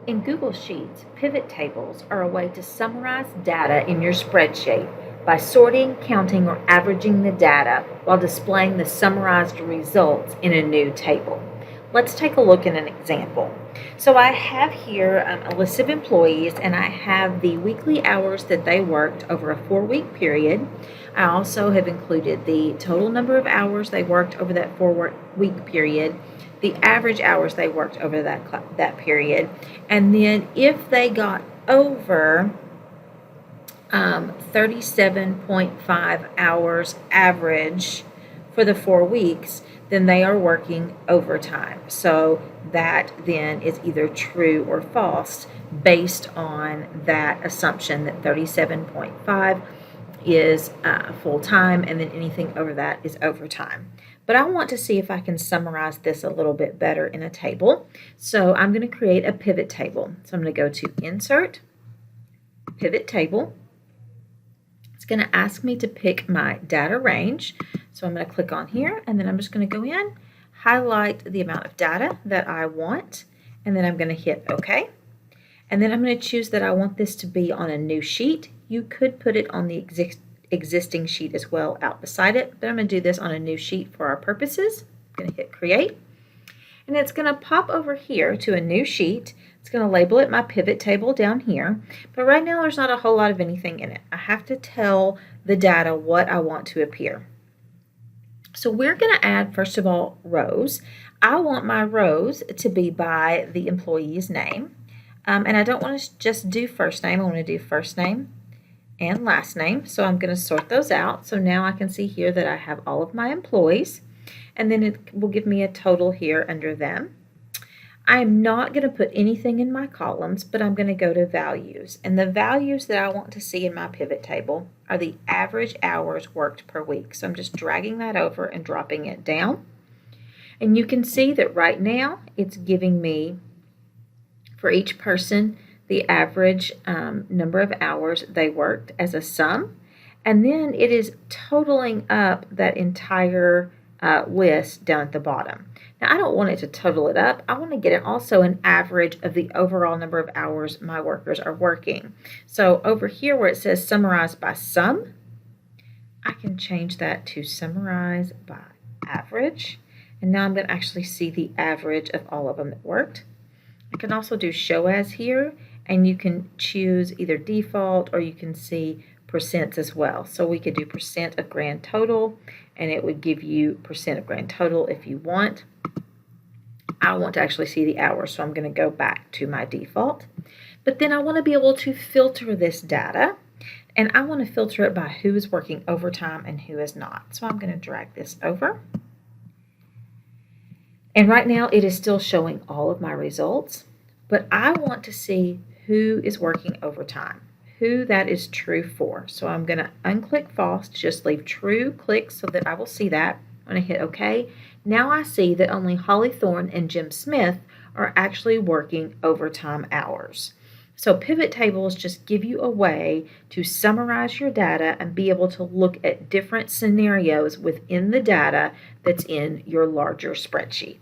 In Google Sheets, pivot tables are a way to summarize data in your spreadsheet by sorting, counting, or averaging the data while displaying the summarized results in a new table. Let's take a look at an example. So I have here a list of employees, and I have the weekly hours that they worked over a 4-week period. I also have included the total number of hours they worked over that 4-week period, the average hours they worked over that period, and then if they got over 37.5 hours average for the 4 weeks, then they are working overtime. So that then is either true or false based on that assumption that 37.5 is full-time, and then anything over that is overtime. But I want to see if I can summarize this a little bit better in a table. So I'm going to create a pivot table. So I'm going to go to Insert, Pivot Table. It's going to ask me to pick my data range. So I'm going to click on here, and then I'm just going to go in, highlight the amount of data that I want, and then I'm going to hit OK. And then I'm going to choose that I want this to be on a new sheet. You could put it on the existing sheet as well out beside it, but I'm going to do this on a new sheet for our purposes. I'm going to hit Create, and it's going to pop over here to a new sheet. It's going to label it my pivot table down here, but right now there's not a whole lot of anything in it. I have to tell the data what I want to appear. So we're going to add, first of all, rows. I want my rows to be by the employee's name. And I don't want to just do first name. I want to do first name and last name. So I'm going to sort those out. So now I can see here that I have all of my employees, and then it will give me a total here under them. I am not going to put anything in my columns, but I'm going to go to values. And the values that I want to see in my pivot table are the average hours worked per week. So I'm just dragging that over and dropping it down. And you can see that right now it's giving me, for each person, the average number of hours they worked as a sum, and then it is totaling up that entire list down at the bottom. Now I don't want it to total it up. I want to get it also an average of the overall number of hours my workers are working. So over here where it says summarize by sum, I can change that to summarize by average, and now I'm going to actually see the average of all of them that worked. I can also do show as here, and you can choose either default or you can see percents as well. So we could do percent of grand total, and it would give you percent of grand total if you want. I want to actually see the hours, so I'm going to go back to my default. But then I want to be able to filter this data, and I want to filter it by who is working overtime and who is not. So I'm going to drag this over. And right now it is still showing all of my results, but I want to see who is working overtime, who that is true for. So I'm going to unclick false, just leave true click so that I will see that. I'm going to hit OK. Now I see that only Holly Thorne and Jim Smith are actually working overtime hours. So pivot tables just give you a way to summarize your data and be able to look at different scenarios within the data that's in your larger spreadsheet.